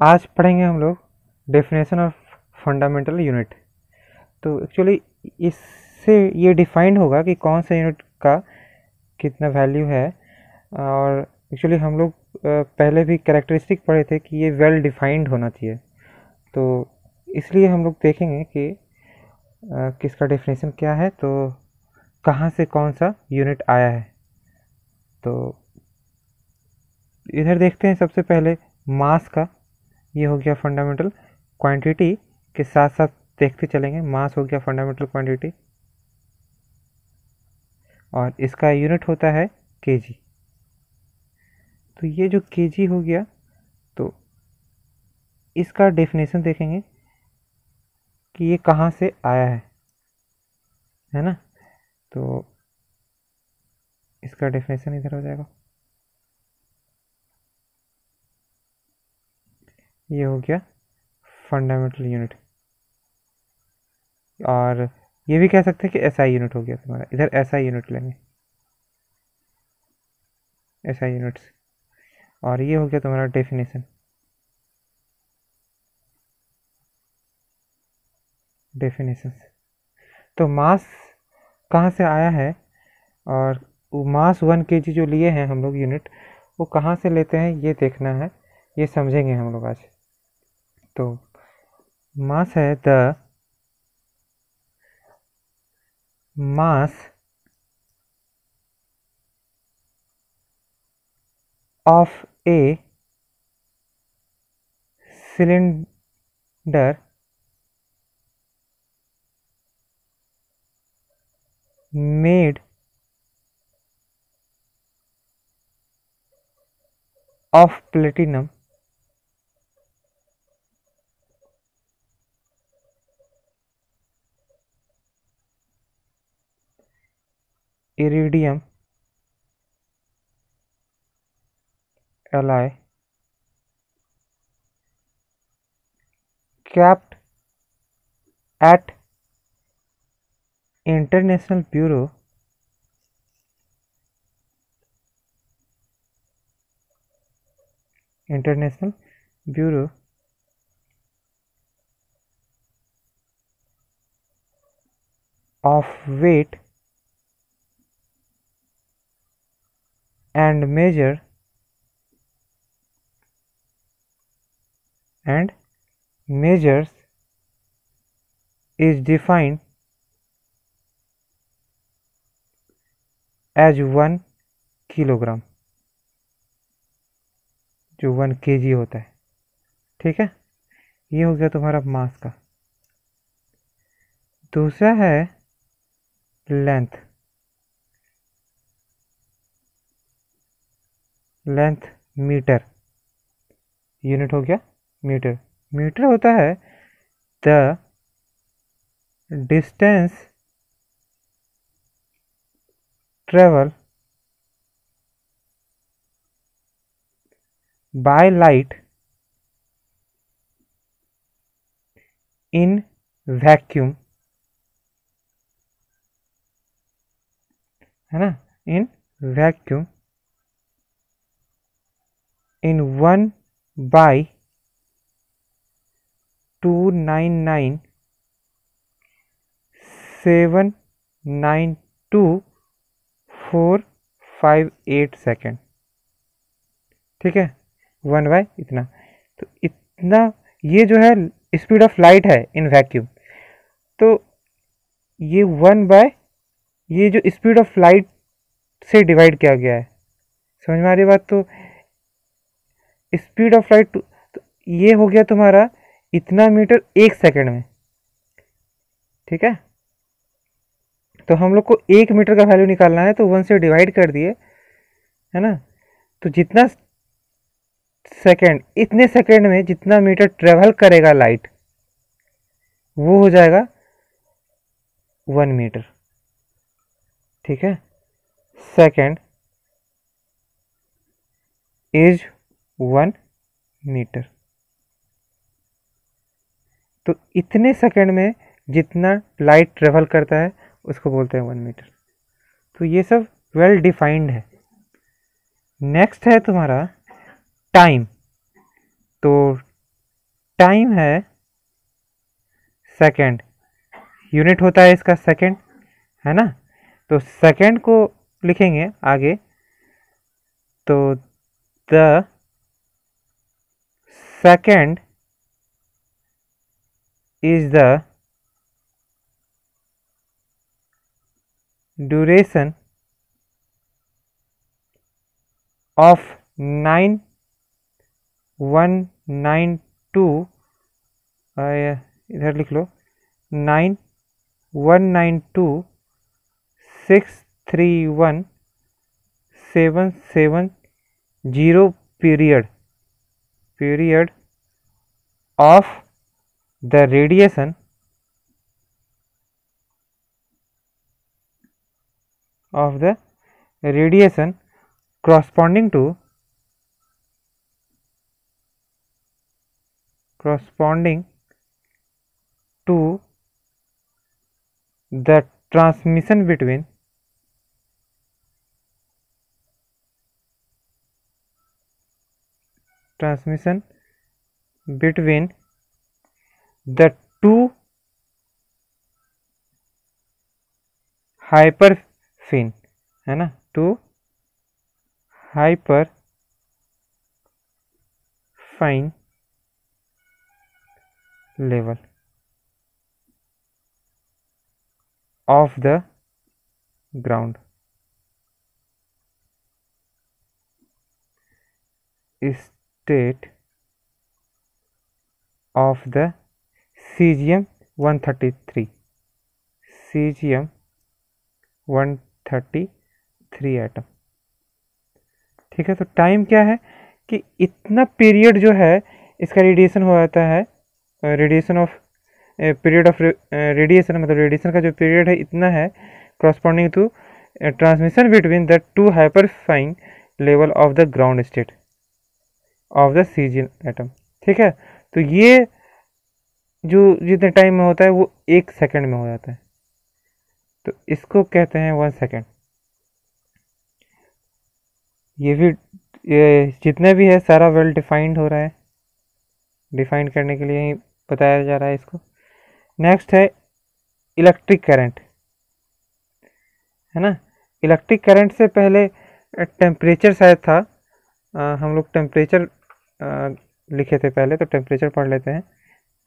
आज पढ़ेंगे हम लोग डेफिनेशन ऑफ फंडामेंटल यूनिट। तो एक्चुअली इससे ये डिफाइंड होगा कि कौन सा यूनिट का कितना वैल्यू है। और एक्चुअली हम लोग पहले भी कैरेक्टरिस्टिक पढ़े थे कि ये वेल डिफाइंड होना चाहिए। तो इसलिए हम लोग देखेंगे कि किसका डेफिनेशन क्या है, तो कहाँ से कौन सा यूनिट आया है। तो इधर देखते हैं सबसे पहले मास का। ये हो गया फंडामेंटल क्वांटिटी के साथ साथ देखते चलेंगे। मास हो गया फंडामेंटल क्वांटिटी और इसका यूनिट होता है केजी। तो ये जो केजी हो गया, तो इसका डेफिनेशन देखेंगे कि ये कहाँ से आया है ना। तो इसका डेफिनेशन इधर हो जाएगा। ये हो गया फंडामेंटल यूनिट, और ये भी कह सकते हैं कि एसआई यूनिट हो गया तुम्हारा। इधर एसआई यूनिट लेंगे, एसआई यूनिट्स, और ये हो गया तुम्हारा डेफिनेशन। डेफिनेशंस। तो मास कहाँ से आया है, और मास 1 केजी जो लिए हैं हम लोग यूनिट, वो कहाँ से लेते हैं ये देखना है, ये समझेंगे हम लोग आज। तो मास है the mass of a cylinder made of platinum, iridium alloy capped at International Bureau of weight and measures is defined as 1 kilogram, जो 1 केजी होता है। ठीक है, ये हो गया तुम्हारा मास का। दूसरा है लेंथ। लेंथ मीटर, यूनिट हो गया मीटर। मीटर होता है the distance travel by light in vacuum, है ना, in vacuum in 1 by 299,792,458 second. ठीक है, 1 बाय इतना। तो इतना ये जो है स्पीड ऑफ लाइट है इन वैक्यूम। तो ये 1 बाय ये जो स्पीड ऑफ लाइट से डिवाइड किया गया है। समझ में आ रही बात? तो स्पीड ऑफ लाइट, तो ये हो गया तुम्हारा इतना मीटर 1 सेकंड में। ठीक है, तो हम लोग को 1 मीटर का वैल्यू निकालना है, तो 1 से डिवाइड कर दिए, है ना। तो जितना सेकंड, इतने सेकंड में जितना मीटर ट्रेवल करेगा लाइट, वो हो जाएगा 1 मीटर। ठीक है, सेकंड इज 1 मीटर। तो इतने सेकंड में जितना लाइट ट्रेवल करता है उसको बोलते हैं 1 मीटर। तो ये सब वेल डिफाइंड है। नेक्स्ट है तुम्हारा टाइम। तो टाइम है सेकंड, यूनिट होता है इसका सेकंड, है ना। तो सेकंड को लिखेंगे आगे, तो the second is the duration of 9192, इधर लिख लो 9192631770 period of the radiation corresponding to the transmission between the two hyperfine, है ना, two hyperfine level of the ground. State of the cesium-133 atom. ठीक है, तो टाइम क्या है कि इतना पीरियड जो है इसका रेडिएशन हो जाता है, radiation of period of radiation, मतलब रेडिएशन का जो पीरियड है इतना है, corresponding to transmission between the two hyperfine level of the ground state of the caesium atom. ठीक है, तो ये जो जितने टाइम में होता है वो 1 सेकंड में हो जाता है, तो इसको कहते हैं 1 सेकंड। ये जितने भी है सारा वेल डिफाइंड हो रहा है, डिफाइन करने के लिए ही बताया जा रहा है इसको। नेक्स्ट है इलेक्ट्रिक करंट, है ना। इलेक्ट्रिक करंट से पहले टेम्परेचर शायद था, हम लोग टेम्परेचर लिखे थे पहले, तो टेम्परेचर पढ़ लेते हैं।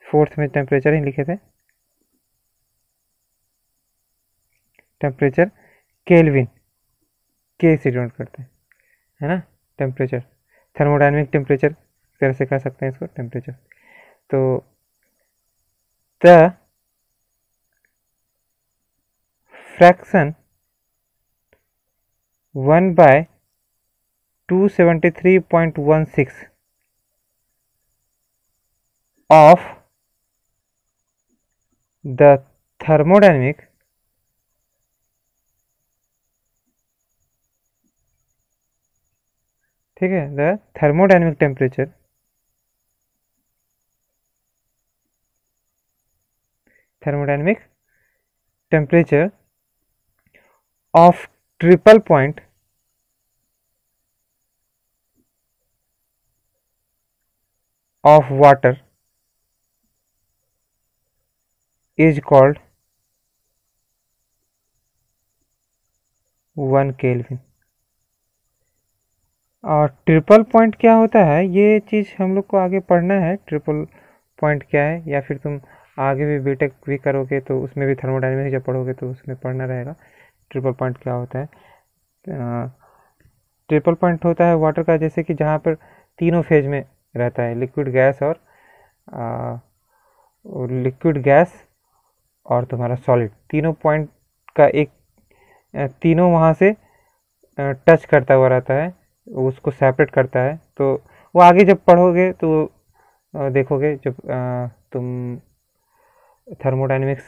4th में टेम्परेचर ही लिखे थे, टेम्परेचर केल्विन, के से डिनोट करते हैं, है ना। टेम्परेचर थर्मोडायनेमिक टेम्परेचर तरह से कह सकते हैं इसको, टेम्परेचर। तो the fraction 1/273.16 of the thermodynamic ठीक है, the thermodynamic temperature of triple point of water is called 1 kelvin. और ट्रिपल पॉइंट क्या होता है, ये चीज़ हम लोग को आगे पढ़ना है, ट्रिपल पॉइंट क्या है, या फिर तुम आगे भी बीटेक भी करोगे तो उसमें भी थर्मोडायनेमिक्स जब पढ़ोगे तो उसमें पढ़ना रहेगा ट्रिपल पॉइंट क्या होता है। ट्रिपल पॉइंट होता है वाटर का, जैसे कि जहाँ पर तीनों फेज में रहता है, लिक्विड गैस और तुम्हारा सॉलिड, तीनों पॉइंट का एक तीनों वहाँ से टच करता हुआ रहता है, उसको सेपरेट करता है। तो वो आगे जब पढ़ोगे तो देखोगे, जब तुम थर्मोडायनेमिक्स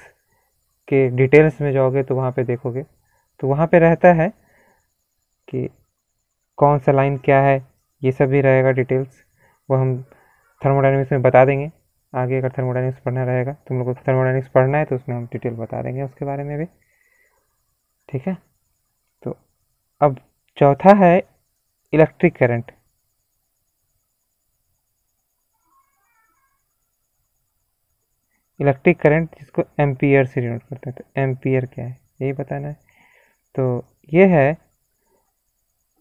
के डिटेल्स में जाओगे तो वहाँ पे देखोगे, तो वहाँ पे रहता है कि कौन सा लाइन क्या है, ये सब भी रहेगा डिटेल्स, वो हम थर्मोडायनेमिक्स में बता देंगे आगे। अगर थर्मोडायनेमिक्स पढ़ना रहेगा, तुम लोगों को थर्मोडायनेमिक्स पढ़ना है तो उसमें हम डिटेल बता देंगे उसके बारे में भी। ठीक है, तो अब चौथा है इलेक्ट्रिक करंट। इलेक्ट्रिक करंट जिसको एम्पियर से डिनोट करते हैं, तो एम्पियर क्या है यही बताना है। तो ये है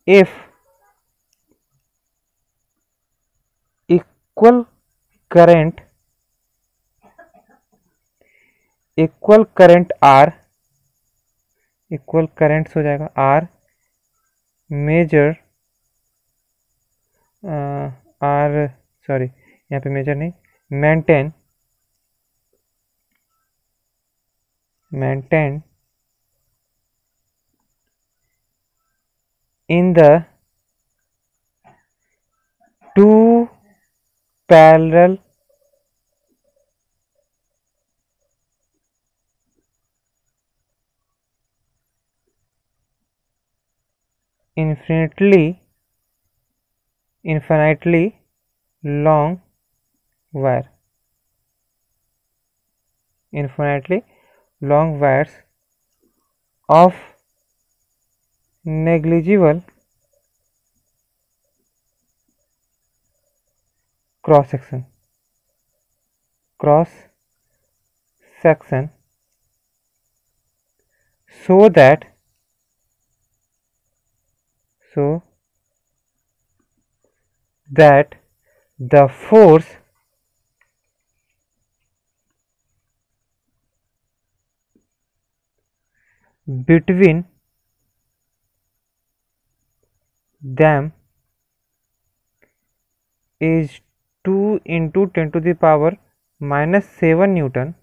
if equal current are, equal currents हो जाएगा आर मेजर आर, सॉरी यहाँ पे मेजर नहीं, maintain in the two parallel infinitely long wire, infinitely long wires of negligible cross section so that the force between them is 2 into 10 to the power minus 7 Newton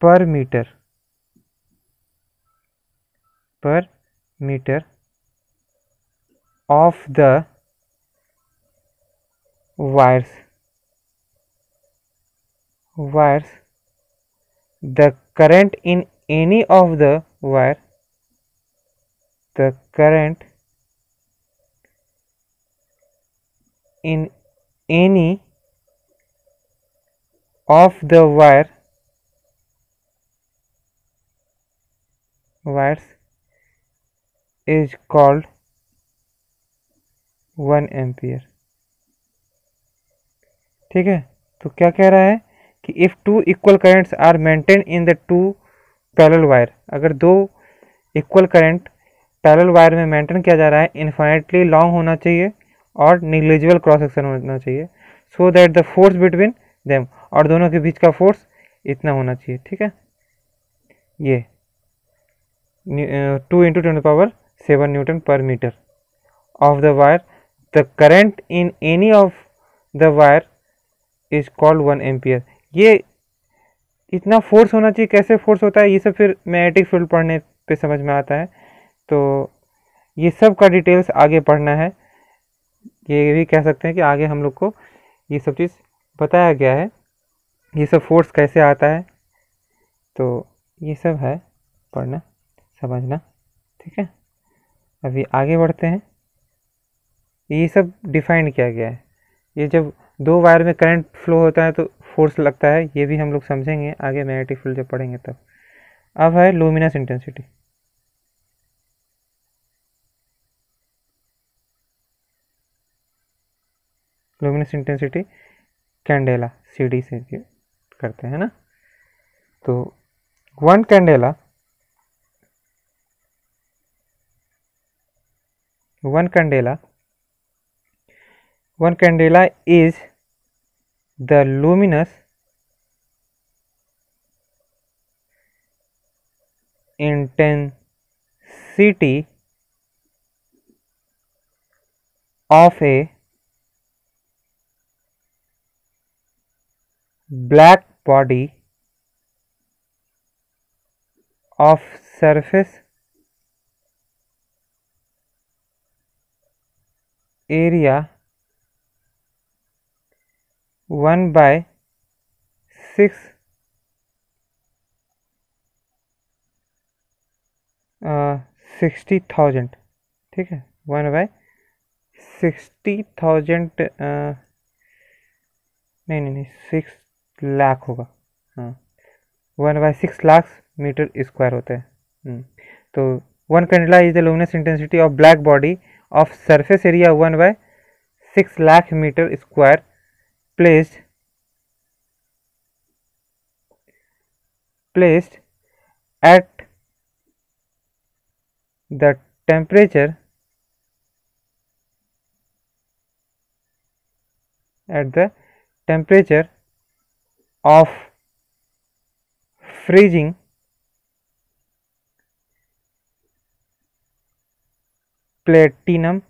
per meter of the wires, the current in any of the wire, the current in any of the wires is called 1 ampere. ठीक है, तो क्या कह रहा है कि if two equal currents are maintain in the two parallel wire, अगर दो इक्वल करंट पैरेलल वायर में मेंटेन किया जा रहा है, इन्फाइनेटली लॉन्ग होना चाहिए और निग्लिजिबल क्रॉस सेक्शन होना चाहिए, so that the force between them, और दोनों के बीच का फोर्स इतना होना चाहिए। ठीक है, ये 2 into 10 to the power 7 Newton per meter of the wire, the current in any of the wire is called 1 ampere। ये इतना फोर्स होना चाहिए, कैसे फोर्स होता है ये सब फिर मैग्नेटिक फील्ड पढ़ने पे समझ में आता है, तो ये सब का डिटेल्स आगे पढ़ना है। ये भी कह सकते हैं कि आगे हम लोग को ये सब चीज़ बताया गया है, ये सब फोर्स कैसे आता है, तो ये सब है पढ़ना समझना। ठीक है, अभी आगे बढ़ते हैं। ये सब डिफाइन किया गया है, ये जब दो वायर में करंट फ्लो होता है तो फोर्स लगता है, ये भी हम लोग समझेंगे आगे मैग्नेटिक फील्ड जब पढ़ेंगे तब। अब है luminous intensity. Luminous intensity candela CD से करते हैं ना, तो one candela is the luminous intensity of a black body of surface area 1/6 60,000। ठीक है, 1/60,000 नहीं 6 लाख होगा, हाँ 1/6 लाख मीटर स्क्वायर होता है। तो one candela is the luminous intensity of black body of surface area 1/6 6 lakh meter square placed at the temperature of freezing platinum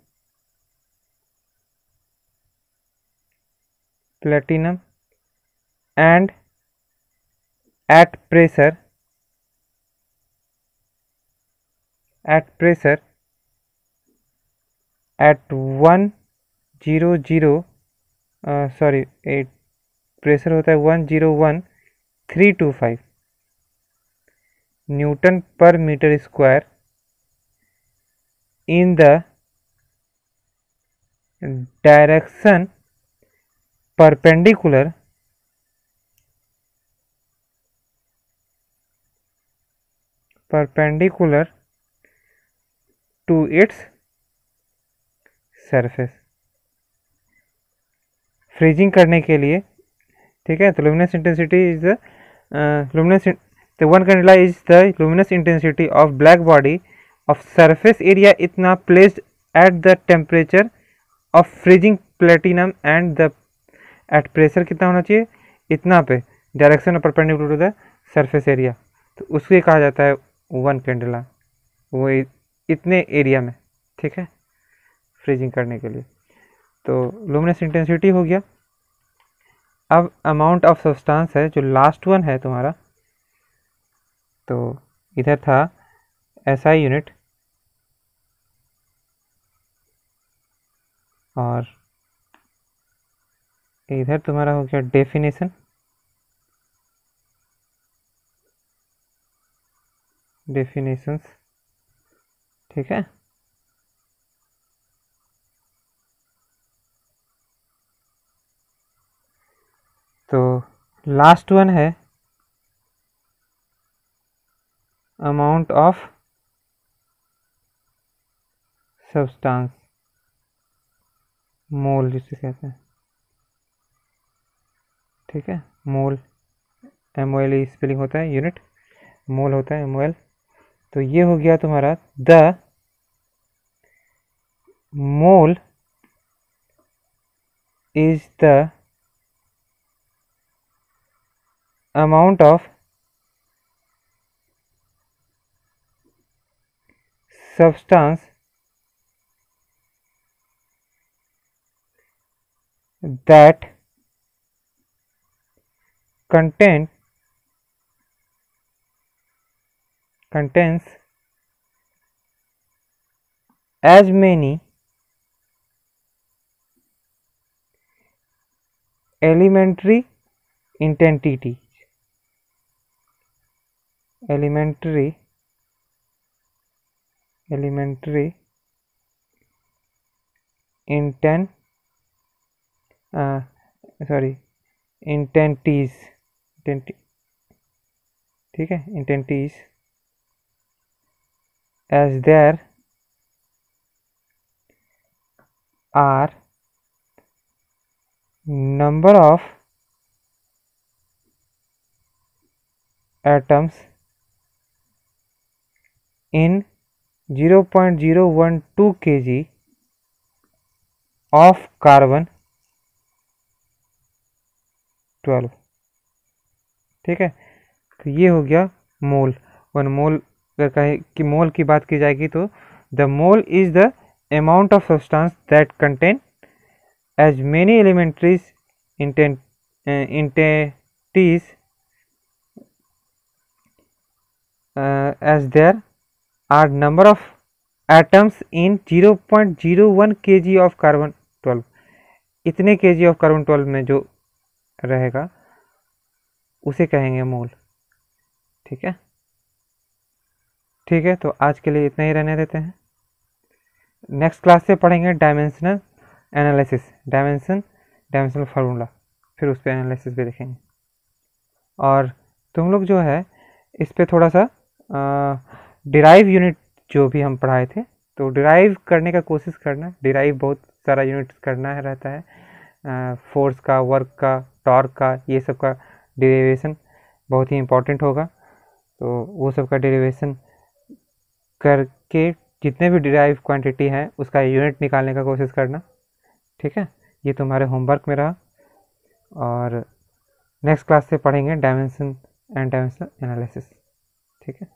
and at pressure at 100 pressure होता है 101,325 newton per metre square in the direction perpendicular to its surface। Freezing करने के लिए, ठीक है, तो luminous intensity is the one candela is the luminous intensity of black body of surface area इतना placed at the temperature of freezing platinum and the at pressure कितना होना चाहिए, इतना पे, direction perpendicular to the surface area, तो उसको कहा जाता है वन कैंडेला, वो इतने एरिया में, ठीक है, फ्रीजिंग करने के लिए। तो लुमिनस इंटेंसिटी हो गया। अब अमाउंट ऑफ सब्सटेंस है जो लास्ट वन है तुम्हारा, तो इधर था एसआई यूनिट और इधर तुम्हारा हो गया डेफिनेशंस, ठीक है। तो लास्ट वन है अमाउंट ऑफ सब्सटेंस, मोल जिसे कहते हैं, ठीक है, मोल, MOL स्पेलिंग होता है, यूनिट मोल होता है MOL। तो ये हो गया तुम्हारा the mole is the amount of substance that contains as many elementary intensity intensities, ठीक है, intensities as there are number of atoms in 0.012 kg of carbon 12, ठीक है। तो ये हो गया मोल। वन मोल अगर कहे कि मोल की बात की जाएगी तो the mole is the amount of substance that contain as many elementary entities as there are number of atoms in 0.01 kg of carbon 12, इतने kg of carbon 12 में जो रहेगा उसे कहेंगे मोल, ठीक है। ठीक है, तो आज के लिए इतना ही रहने देते हैं। नेक्स्ट क्लास से पढ़ेंगे डायमेंशनल एनालिसिस, डायमेंशनल फार्मूला, फिर उस पर एनालिसिस भी देखेंगे। और तुम लोग जो है इस पे थोड़ा सा डिराइव यूनिट जो भी हम पढ़ाए थे तो डिराइव करने का कोशिश करना, डिराइव बहुत सारा यूनिट्स करना है रहता है, फोर्स का, वर्क का, टॉर्क का, ये सब का डेरिवेशन बहुत ही इम्पोर्टेंट होगा। तो वो सब का डेरिवेशन करके जितने भी डिराइव क्वांटिटी हैं उसका यूनिट निकालने का कोशिश करना। ठीक है, ये तुम्हारे होमवर्क में रहा, और नेक्स्ट क्लास से पढ़ेंगे डायमेंशन एंड डायमेंशनल एनालिसिस। ठीक है।